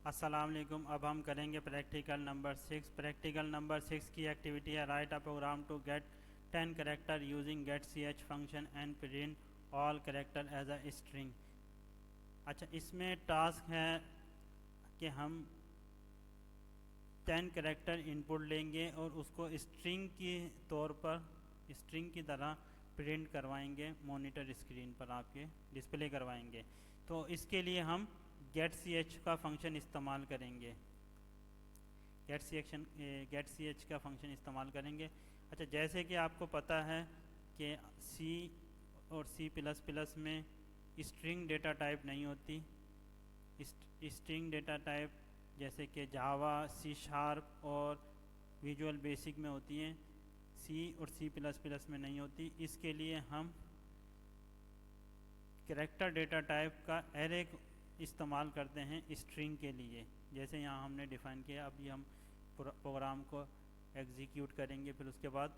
السلام علیکم۔ اب ہم کریں گے پریکٹیکل نمبر 6۔ پریکٹیکل نمبر 6 کی ایکٹیویٹی ہے write a program to get 10 character using get C H function and print all character as a string. اچھا، اس میں ٹاسک ہے کہ ہم 10 کریکٹر ان پٹ لیں گے اور اس کو اسٹرنگ کی طور پر اسٹرنگ کی طرح پرنٹ کروائیں گے، مانیٹر اسکرین پر آپ کے ڈسپلے کروائیں گے۔ تو اس کے لیے ہم گیٹ سی ایچ کا فنکشن استعمال کریں گے، گیٹ سی ایچ کا فنکشن استعمال کریں گے۔ اچھا، جیسے کہ آپ کو پتہ ہے کہ سی اور سی پلس پلس میں اسٹرنگ ڈیٹا ٹائپ نہیں ہوتی۔ اسٹرنگ ڈیٹا ٹائپ جیسے کہ جاوا، سی شارپ اور ویژول بیسک میں ہوتی ہیں، سی اور سی پلس پلس میں نہیں ہوتی۔ اس کے لیے ہم کریکٹر ڈیٹا ٹائپ کا ایرے استعمال کرتے ہیں اسٹرنگ کے لیے، جیسے یہاں ہم نے ڈیفائن کیا۔ اب یہ ہم پروگرام کو ایگزیکیوٹ کریں گے، پھر اس کے بعد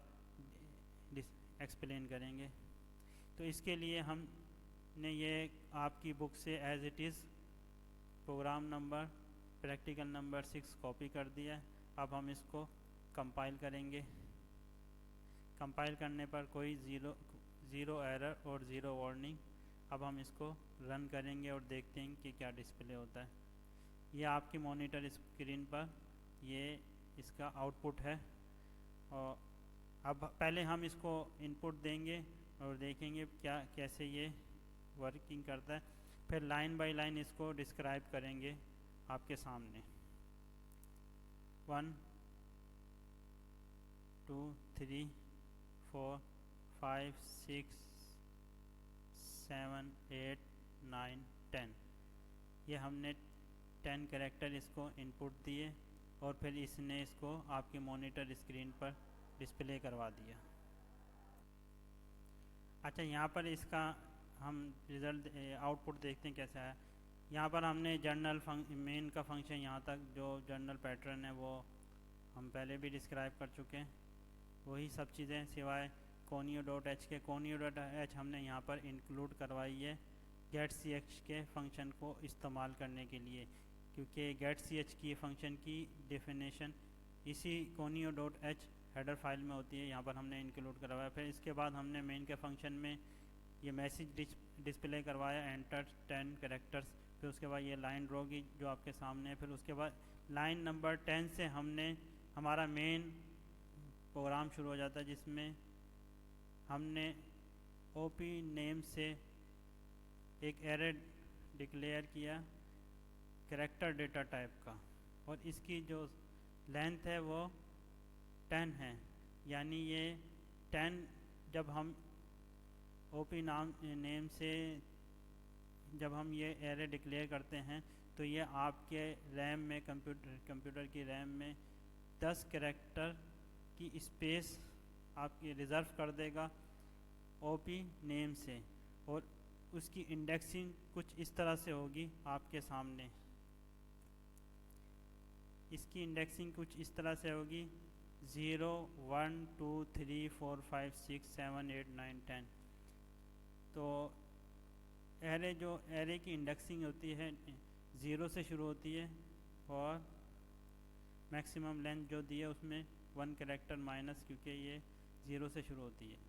ایکسپلین کریں گے۔ تو اس کے لیے ہم نے یہ آپ کی بک سے as it is program number practical number 6 copy کر دیا ہے۔ اب ہم اس کو کمپائل کریں گے۔ کمپائل کرنے پر کوئی زیرو ایرر اور زیرو وارننگ۔ اب ہم اس کو رن کریں گے اور دیکھتے ہیں کہ کیا ڈسپلے ہوتا ہے۔ یہ آپ کی مانیٹر اسکرین پر یہ اس کا آؤٹ پٹ ہے، اور اب پہلے ہم اس کو ان پٹ دیں گے اور دیکھیں گے کیسے یہ ورکنگ کرتا ہے، پھر لائن بائی لائن اس کو ڈسکرائب کریں گے آپ کے سامنے۔ 1 2 3 4 5 6 7 8 9 10۔ یہ ہم نے 10 کریکٹر اس کو ان پٹ دیے اور پھر اس نے اس کو آپ کے مانیٹر اسکرین پر ڈسپلے کروا دیا۔ اچھا، یہاں پر اس کا ہم رزلٹ آؤٹ پٹ دیکھتے ہیں کیسا ہے۔ یہاں پر ہم نے جرنل مین کا فنکشن یہاں تک جو جرنل پیٹرن ہے وہ ہم پہلے بھی ڈسکرائب کر چکے ہیں، وہی سب چیزیں سوائے کونیو ڈاٹ ایچ کے۔ کونیو ڈاٹ ایچ ہم نے یہاں پر انکلوڈ کروائی ہے گیٹ سی ایچ کے فنکشن کو استعمال کرنے کے لیے، کیونکہ گیٹ سی ایچ کی فنکشن کی ڈیفینیشن اسی کونیو ڈاٹ ایچ ہیڈر فائل میں ہوتی ہے، یہاں پر ہم نے انکلوڈ کروایا۔ پھر اس کے بعد ہم نے مین کے فنکشن میں یہ میسیج ڈسپلے کروایا، انٹر 10 کریکٹرز۔ پھر اس کے بعد یہ لائن ڈرا کی جو آپ کے سامنے ہے۔ پھر اس کے بعد لائن نمبر 10 سے ہم نے ہمارا مین پروگرام شروع ہو جاتا ہے، جس میں ہم نے او پی نیم سے ایک ایرے ڈکلیئر کیا کریکٹر ڈیٹا ٹائپ کا، اور اس کی جو لینتھ ہے وہ 10 ہے، یعنی یہ 10 جب ہم او پی نیم سے جب ہم یہ ایرے ڈکلیئر کرتے ہیں تو یہ آپ کے ریم میں کمپیوٹر کی ریم میں 10 کریکٹر کی اسپیس آپ کی ریزرو کر دے گا او پی نیم سے، اور اس کی انڈیکسنگ کچھ اس طرح سے ہوگی آپ کے سامنے۔ اس کی انڈیکسنگ کچھ اس طرح سے ہوگی 0 1 2 3 4 5 6 7 8 9 10۔ تو ایرے کی انڈیکسنگ ہوتی ہے 0 سے شروع ہوتی ہے، اور میکسیمم لینتھ جو دی ہے اس میں 1 کریکٹر مائنس، کیونکہ یہ 0 سے شروع ہوتی ہے،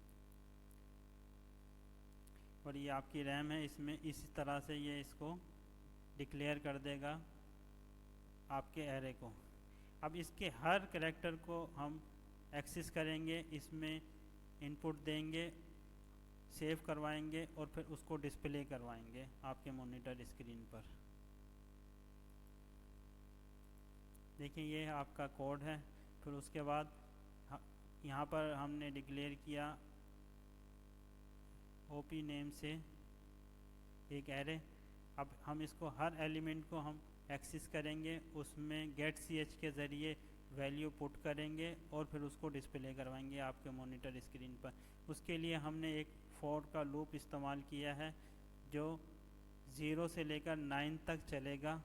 اور یہ آپ کی ریم ہے، اس میں اسی طرح سے یہ اس کو ڈکلیئر کر دے گا آپ کے ایرے کو۔ اب اس کے ہر کریکٹر کو ہم ایکسس کریں گے، اس میں ان پٹ دیں گے، سیو کروائیں گے، اور پھر اس کو ڈسپلے کروائیں گے آپ کے مانیٹر اسکرین پر۔ دیکھیں یہ آپ کا کوڈ ہے۔ پھر اس کے بعد یہاں پر ہم نے ڈکلیئر کیا او پی نیم سے ایک ایرے۔ اب ہم اس کو ہر ایلیمنٹ کو ہم ایکسس کریں گے، اس میں گیٹ سی ایچ کے ذریعے ویلیو پٹ کریں گے اور پھر اس کو ڈسپلے کروائیں گے آپ کے مانیٹر اسکرین پر۔ اس کے لیے ہم نے ایک فور کا لوپ استعمال کیا ہے جو 0 سے لے کر 9 تک چلے گا،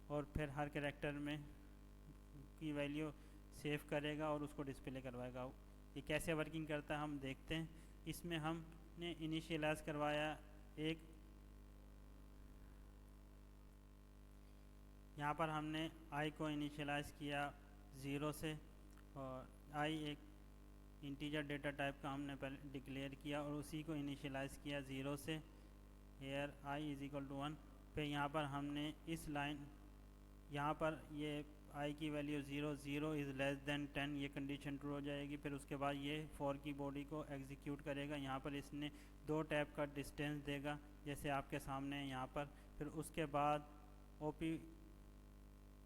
اور پھر ہر کریکٹر میں کی ویلیو سیو کرے گا اور اس کو ڈسپلے کروائے گا۔ یہ کیسے ورکنگ کرتا ہے ہم دیکھتے ہیں۔ اس میں ہم نے انیشیلائز کروایا ایک यहाँ पर हमने आई को इनिशियलाइज़ किया 0 से, और आई एक इंटीजर डेटा टाइप का हमने पहले डिक्लेयर किया और उसी को इनिशियलाइज़ किया 0 से, here i is equal to 1। फिर यहाँ पर हमने इस लाइन, यहाँ पर ये आई की वैल्यू 0 इज़ लेस देन 10, ये कंडीशन ट्रू हो जाएगी। फिर उसके बाद ये फॉर की बॉडी को एग्जीक्यूट करेगा। यहाँ पर इसने 2 टैप का डिस्टेंस देगा जैसे आपके सामने है यहाँ पर। फिर उसके बाद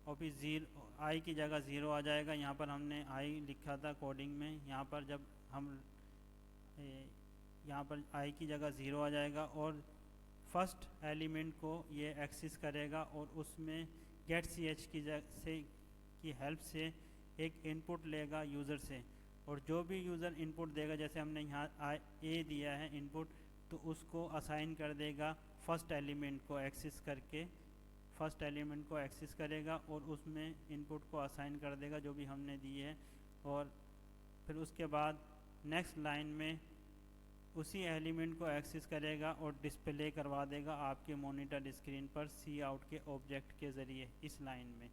ओपी ज़ीरो, आई की जगह 0 आ जाएगा। यहाँ पर हमने आई लिखा था कोडिंग में, यहाँ पर जब हम यहाँ पर आई की जगह 0 आ जाएगा और फर्स्ट एलिमेंट को ये एक्सेस करेगा और उसमें गेट सी एच की हेल्प से एक इनपुट लेगा यूज़र से, और जो भी यूज़र इनपुट देगा, जैसे हमने यहाँ ए दिया है इनपुट, तो उसको असाइन कर देगा फर्स्ट एलिमेंट को एक्सेस करके, फर्स्ट एलिमेंट को एक्सेस करेगा और उसमें इनपुट को असाइन कर देगा जो भी हमने दी है। और फिर उसके बाद नेक्स्ट लाइन में उसी एलिमेंट को एक्सेस करेगा और डिस्प्ले करवा देगा आपके मॉनिटर स्क्रीन पर सी आउट के ऑब्जेक्ट के ज़रिए इस लाइन में।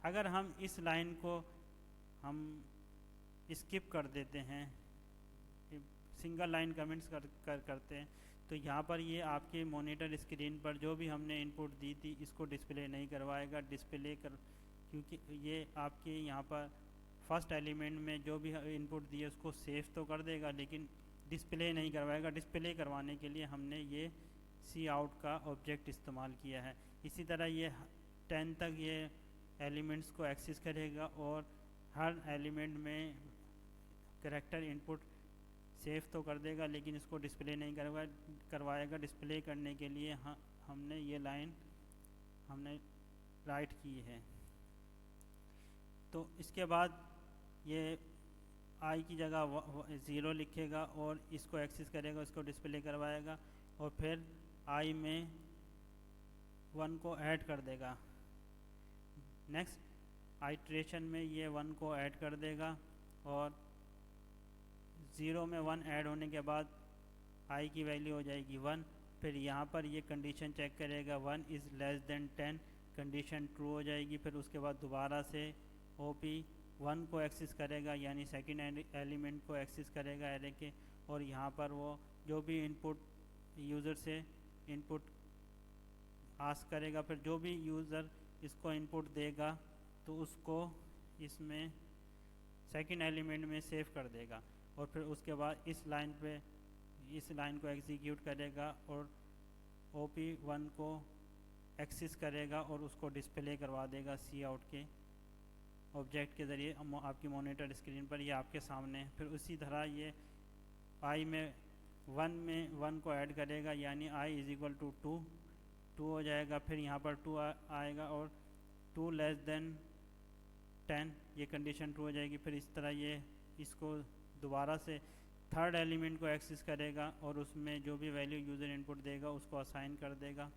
अगर हम इस लाइन को हम स्किप कर देते हैं, सिंगल लाइन कमेंट्स करते हैं, तो यहाँ पर ये आपके मॉनिटर स्क्रीन पर जो भी हमने इनपुट दी थी इसको डिस्प्ले नहीं करवाएगा। क्योंकि ये आपके यहाँ पर फर्स्ट एलिमेंट में जो भी इनपुट दिए उसको सेव तो कर देगा लेकिन डिस्प्ले नहीं करवाएगा। डिस्प्ले करवाने के लिए हमने ये सी आउट का ऑब्जेक्ट इस्तेमाल किया है। इसी तरह ये 10 तक ये एलिमेंट्स को एक्सेस करेगा और हर एलिमेंट में कैरेक्टर इनपुट सेव तो कर देगा लेकिन इसको डिस्प्ले नहीं करवाएगा। डिस्प्ले करने के लिए हमने ये लाइन हमने राइट की है। तो इसके बाद ये आई की जगह 0 लिखेगा और इसको एक्सेस करेगा, इसको डिस्प्ले करवाएगा और फिर आई में 1 को ऐड कर देगा। नेक्स्ट आइट्रेशन में ये 1 को ऐड कर देगा और 0 में 1 ऐड होने के बाद आई की वैल्यू हो जाएगी 1। फिर यहाँ पर ये कंडीशन चेक करेगा 1 is less than 10, condition true हो जाएगी। फिर उसके बाद दोबारा से ओपी 1 को एक्सेस करेगा यानी सेकंड एलिमेंट को एक्सेस करेगा एरे के, और यहाँ पर वो जो भी इनपुट यूज़र से इनपुट आस्क करेगा, फिर जो भी यूज़र इसको इनपुट देगा तो उसको इसमें सेकंड एलिमेंट में सेव कर देगा और फिर उसके बाद इस लाइन को एग्जीक्यूट करेगा और ओपी 1 को एक्सेस करेगा और उसको डिस्प्ले करवा देगा सी आउट के ऑब्जेक्ट के ज़रिए आपकी मॉनिटर स्क्रीन पर, ये आपके सामने है। फिर उसी तरह ये आई में 1 को ऐड करेगा यानी आई इज़ इक्वल टू 2 हो जाएगा। फिर यहाँ पर 2 आएगा और 2 लेस देन 10, ये कंडीशन ट्रू हो जाएगी। फिर इस तरह ये इसको दोबारा से थर्ड एलिमेंट को एक्सेस करेगा और उसमें जो भी वैल्यू यूज़र इनपुट देगा उसको असाइन कर देगा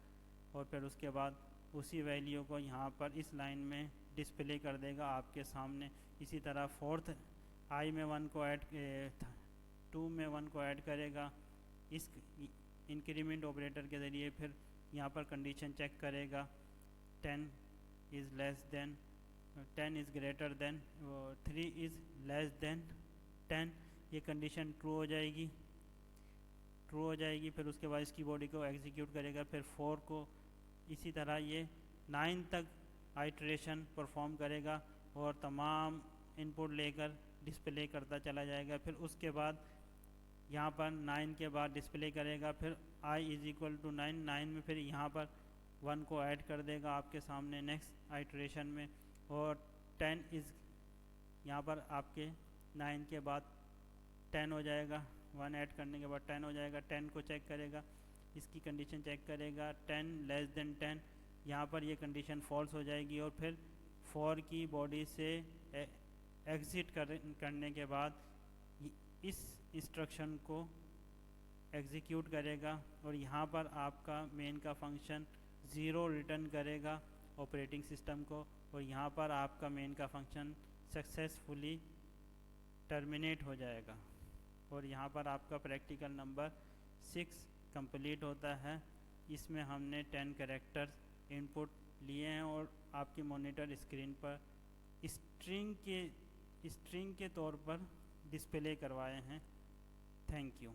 और फिर उसके बाद उसी वैल्यू को यहाँ पर इस लाइन में डिस्प्ले कर देगा आपके सामने। इसी तरह फोर्थ आई में 1 को ऐड 2 में 1 को ऐड करेगा इस इंक्रीमेंट ऑपरेटर के ज़रिए। फिर यहाँ पर कंडीशन चेक करेगा 10 is less than 10 is greater than 3 is less than 10, ये कंडीशन ट्रू हो जाएगी। फिर उसके बाद इसकी बॉडी को एग्जीक्यूट करेगा। फिर 4 को इसी तरह ये 9 तक आइट्रेशन परफॉर्म करेगा और तमाम इनपुट लेकर डिस्प्ले करता चला जाएगा। फिर उसके बाद यहाँ पर 9 के बाद डिस्प्ले करेगा। फिर आई इज़ इक्वल टू 9 में फिर यहाँ पर 1 को ऐड कर देगा आपके सामने नेक्स्ट आइट्रेशन में, और 10 इज़ यहाँ पर आपके 9 के बाद 10 हो जाएगा। 1 ऐड करने के बाद 10 हो जाएगा। 10 को चेक करेगा, इसकी कंडीशन चेक करेगा 10 लेस देन 10, यहाँ पर ये कंडीशन फॉल्स हो जाएगी और फिर 4 की बॉडी से एग्ज़िट करने के बाद इस इंस्ट्रक्शन को एग्जीक्यूट करेगा और यहाँ पर आपका मेन का फंक्शन 0 रिटर्न करेगा ऑपरेटिंग सिस्टम को, और यहाँ पर आपका मेन का फंक्शन सक्सेसफुली टर्मिनेट हो जाएगा और यहाँ पर आपका प्रैक्टिकल नंबर 6 कंप्लीट होता है। इसमें हमने 10 कैरेक्टर्स इनपुट लिए हैं और آپ کی مانیٹر اسکرین پر اسٹرنگ کے طور پر ڈسپلے کروائے ہیں. Thank you.